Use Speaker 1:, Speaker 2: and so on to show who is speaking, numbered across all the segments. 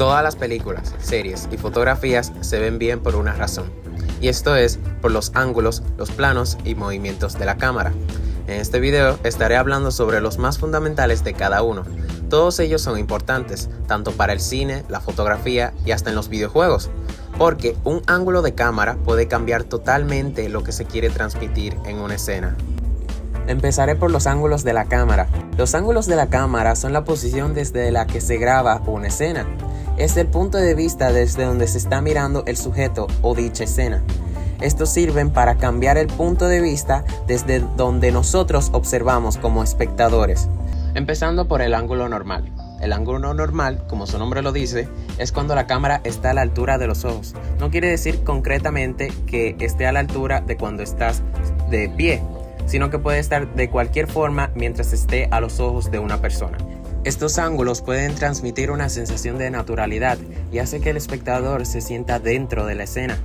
Speaker 1: Todas las películas, series y fotografías se ven bien por una razón, y esto es por los ángulos, los planos y movimientos de la cámara. En este video estaré hablando sobre los más fundamentales de cada uno. Todos ellos son importantes, tanto para el cine, la fotografía y hasta en los videojuegos, porque un ángulo de cámara puede cambiar totalmente lo que se quiere transmitir en una escena. Empezaré por los ángulos de la cámara. Los ángulos de la cámara son la posición desde la que se graba una escena. Es el punto de vista desde donde se está mirando el sujeto o dicha escena. Estos sirven para cambiar el punto de vista desde donde nosotros observamos como espectadores. Empezando por el ángulo normal. El ángulo normal, como su nombre lo dice, es cuando la cámara está a la altura de los ojos. No quiere decir concretamente que esté a la altura de cuando estás de pie, sino que puede estar de cualquier forma mientras esté a los ojos de una persona. Estos ángulos pueden transmitir una sensación de naturalidad y hace que el espectador se sienta dentro de la escena.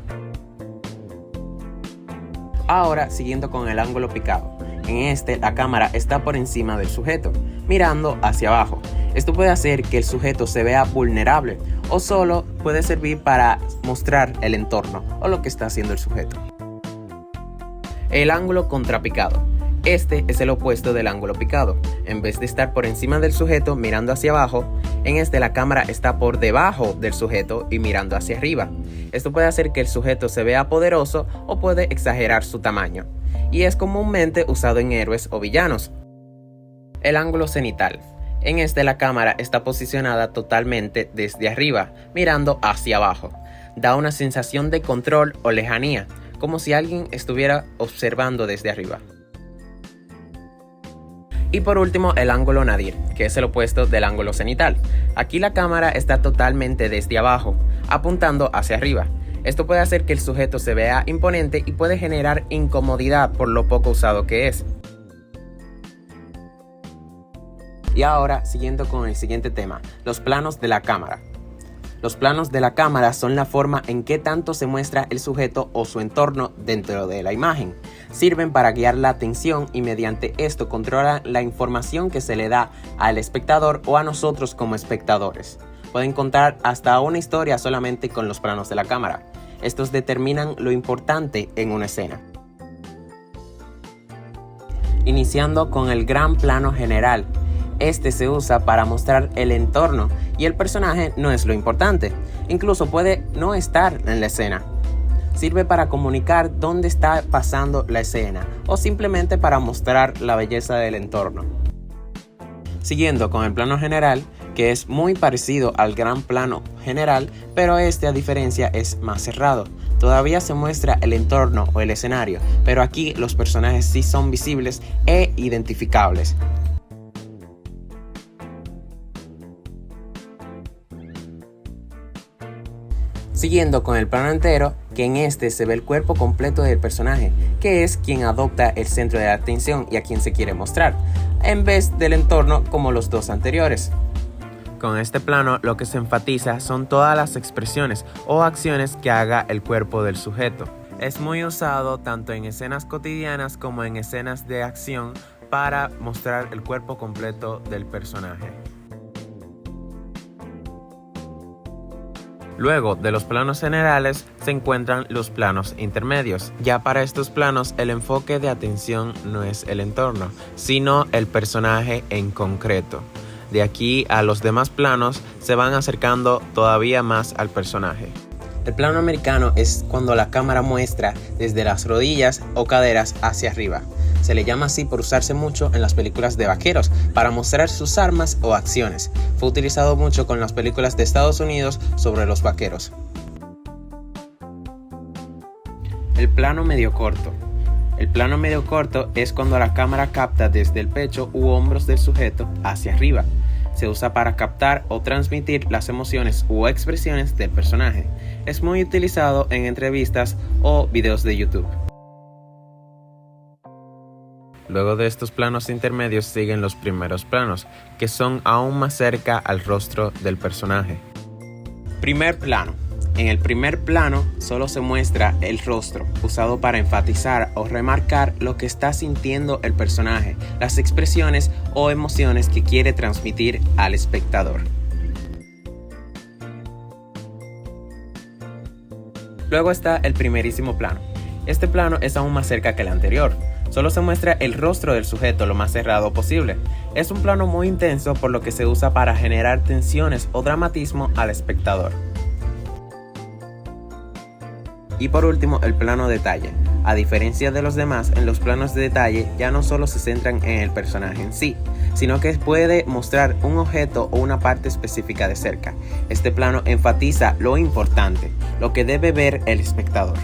Speaker 1: Ahora, siguiendo con el ángulo picado. En este, la cámara está por encima del sujeto, mirando hacia abajo. Esto puede hacer que el sujeto se vea vulnerable o solo puede servir para mostrar el entorno o lo que está haciendo el sujeto. El ángulo contrapicado. Este es el opuesto del ángulo picado. En vez de estar por encima del sujeto mirando hacia abajo, en este la cámara está por debajo del sujeto y mirando hacia arriba. Esto puede hacer que el sujeto se vea poderoso o puede exagerar su tamaño, y es comúnmente usado en héroes o villanos. El ángulo cenital. En este la cámara está posicionada totalmente desde arriba, mirando hacia abajo. Da una sensación de control o lejanía, como si alguien estuviera observando desde arriba. Y por último, el ángulo nadir, que es el opuesto del ángulo cenital. Aquí la cámara está totalmente desde abajo, apuntando hacia arriba. Esto puede hacer que el sujeto se vea imponente y puede generar incomodidad por lo poco usado que es. Y ahora, siguiendo con el siguiente tema, los planos de la cámara. Los planos de la cámara son la forma en que tanto se muestra el sujeto o su entorno dentro de la imagen. Sirven para guiar la atención y mediante esto controlan la información que se le da al espectador o a nosotros como espectadores. Pueden contar hasta una historia solamente con los planos de la cámara. Estos determinan lo importante en una escena. Iniciando con el gran plano general. Este se usa para mostrar el entorno y el personaje no es lo importante. Incluso puede no estar en la escena. Sirve para comunicar dónde está pasando la escena o simplemente para mostrar la belleza del entorno. Siguiendo con el plano general, que es muy parecido al gran plano general, pero este a diferencia es más cerrado. Todavía se muestra el entorno o el escenario, pero aquí los personajes sí son visibles e identificables. Siguiendo con el plano entero, que en este se ve el cuerpo completo del personaje, que es quien adopta el centro de la atención y a quien se quiere mostrar, en vez del entorno como los dos anteriores. Con este plano lo que se enfatiza son todas las expresiones o acciones que haga el cuerpo del sujeto. Es muy usado tanto en escenas cotidianas como en escenas de acción para mostrar el cuerpo completo del personaje. Luego de los planos generales se encuentran los planos intermedios. Ya para estos planos el enfoque de atención no es el entorno, sino el personaje en concreto. De aquí a los demás planos se van acercando todavía más al personaje. El plano americano es cuando la cámara muestra desde las rodillas o caderas hacia arriba. Se le llama así por usarse mucho en las películas de vaqueros para mostrar sus armas o acciones. Fue utilizado mucho con las películas de Estados Unidos sobre los vaqueros. El plano medio corto. El plano medio corto es cuando la cámara capta desde el pecho u hombros del sujeto hacia arriba. Se usa para captar o transmitir las emociones u expresiones del personaje. Es muy utilizado en entrevistas o videos de YouTube. Luego de estos planos intermedios siguen los primeros planos, que son aún más cerca al rostro del personaje. Primer plano. En el primer plano solo se muestra el rostro, usado para enfatizar o remarcar lo que está sintiendo el personaje, las expresiones o emociones que quiere transmitir al espectador. Luego está el primerísimo plano. Este plano es aún más cerca que el anterior. Solo se muestra el rostro del sujeto lo más cerrado posible. Es un plano muy intenso, por lo que se usa para generar tensiones o dramatismo al espectador. Y por último, el plano detalle. A diferencia de los demás, en los planos de detalle ya no solo se centran en el personaje en sí, sino que puede mostrar un objeto o una parte específica de cerca. Este plano enfatiza lo importante, lo que debe ver el espectador.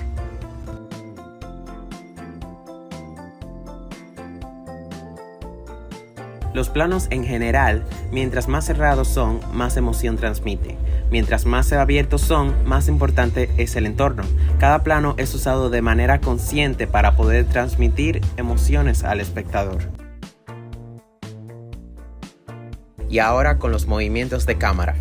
Speaker 1: Los planos en general, mientras más cerrados son, más emoción transmite. Mientras más abiertos son, más importante es el entorno. Cada plano es usado de manera consciente para poder transmitir emociones al espectador. Y ahora con los movimientos de cámara.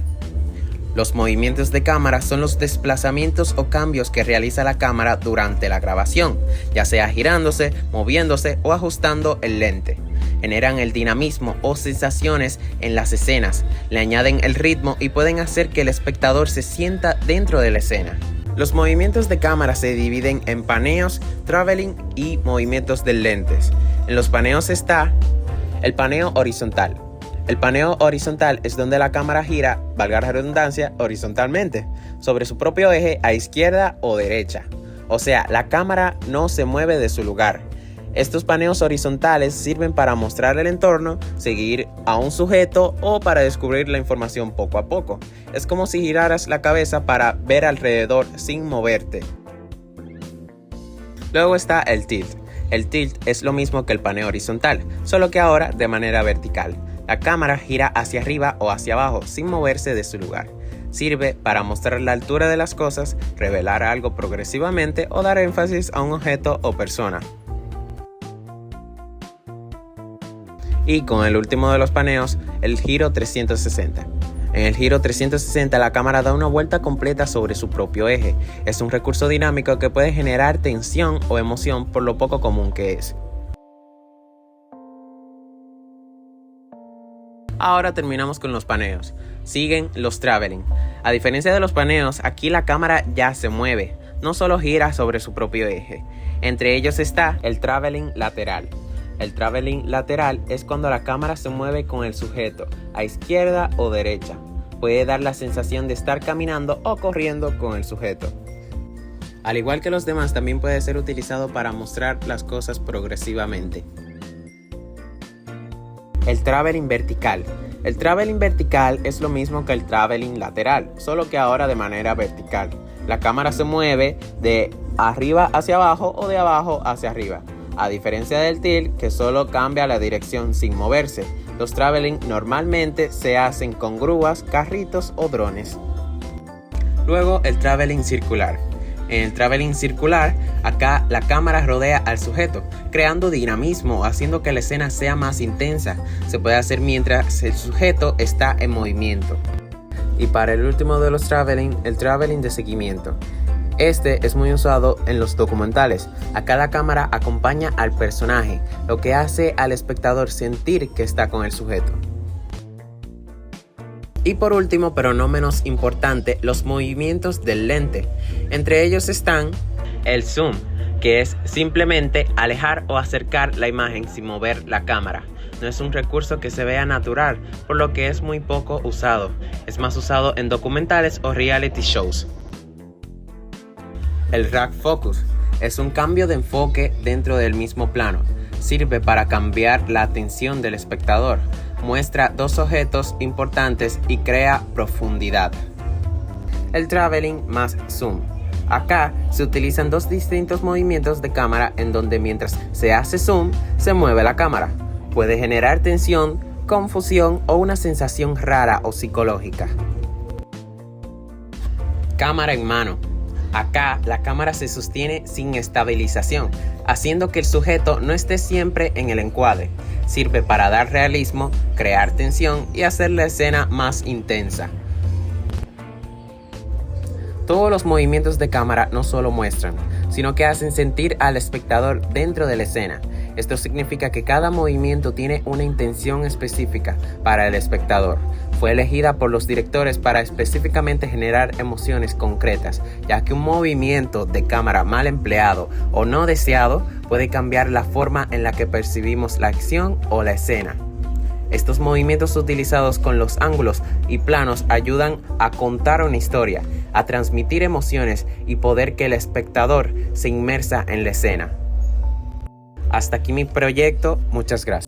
Speaker 1: Los movimientos de cámara son los desplazamientos o cambios que realiza la cámara durante la grabación, ya sea girándose, moviéndose o ajustando el lente. Generan el dinamismo o sensaciones en las escenas, le añaden el ritmo y pueden hacer que el espectador se sienta dentro de la escena. Los movimientos de cámara se dividen en paneos, traveling y movimientos de lentes. En los paneos está el paneo horizontal. El paneo horizontal es donde la cámara gira, valga la redundancia, horizontalmente, sobre su propio eje a izquierda o derecha. O sea, la cámara no se mueve de su lugar. Estos paneos horizontales sirven para mostrar el entorno, seguir a un sujeto o para descubrir la información poco a poco. Es como si giraras la cabeza para ver alrededor sin moverte. Luego está el tilt. El tilt es lo mismo que el paneo horizontal, solo que ahora de manera vertical. La cámara gira hacia arriba o hacia abajo sin moverse de su lugar. Sirve para mostrar la altura de las cosas, revelar algo progresivamente o dar énfasis a un objeto o persona. Y con el último de los paneos, el giro 360. En el giro 360 la cámara da una vuelta completa sobre su propio eje. Es un recurso dinámico que puede generar tensión o emoción por lo poco común que es. Ahora terminamos con los paneos. Siguen los traveling. A diferencia de los paneos, aquí la cámara ya se mueve, no solo gira sobre su propio eje. Entre ellos está el traveling lateral. El traveling lateral es cuando la cámara se mueve con el sujeto, a izquierda o derecha. Puede dar la sensación de estar caminando o corriendo con el sujeto. Al igual que los demás, también puede ser utilizado para mostrar las cosas progresivamente. El traveling vertical. El traveling vertical es lo mismo que el traveling lateral, solo que ahora de manera vertical. La cámara se mueve de arriba hacia abajo o de abajo hacia arriba. A diferencia del tilt, que solo cambia la dirección sin moverse, los traveling normalmente se hacen con grúas, carritos o drones. Luego el traveling circular. En el traveling circular, acá la cámara rodea al sujeto, creando dinamismo, haciendo que la escena sea más intensa. Se puede hacer mientras el sujeto está en movimiento. Y para el último de los traveling, el traveling de seguimiento. Este es muy usado en los documentales. Acá la cámara acompaña al personaje, lo que hace al espectador sentir que está con el sujeto. Y por último, pero no menos importante, los movimientos del lente. Entre ellos están el zoom, que es simplemente alejar o acercar la imagen sin mover la cámara. No es un recurso que se vea natural, por lo que es muy poco usado. Es más usado en documentales o reality shows. El rack focus es un cambio de enfoque dentro del mismo plano. Sirve para cambiar la atención del espectador. Muestra dos objetos importantes y crea profundidad. El traveling más zoom. Acá se utilizan dos distintos movimientos de cámara en donde mientras se hace zoom, se mueve la cámara. Puede generar tensión, confusión o una sensación rara o psicológica. Cámara en mano. Acá la cámara se sostiene sin estabilización, haciendo que el sujeto no esté siempre en el encuadre. Sirve para dar realismo, crear tensión y hacer la escena más intensa. Todos los movimientos de cámara no solo muestran, sino que hacen sentir al espectador dentro de la escena. Esto significa que cada movimiento tiene una intención específica para el espectador. Fue elegida por los directores para específicamente generar emociones concretas, ya que un movimiento de cámara mal empleado o no deseado puede cambiar la forma en la que percibimos la acción o la escena. Estos movimientos utilizados con los ángulos y planos ayudan a contar una historia, a transmitir emociones y poder que el espectador se inmersa en la escena. Hasta aquí mi proyecto, muchas gracias.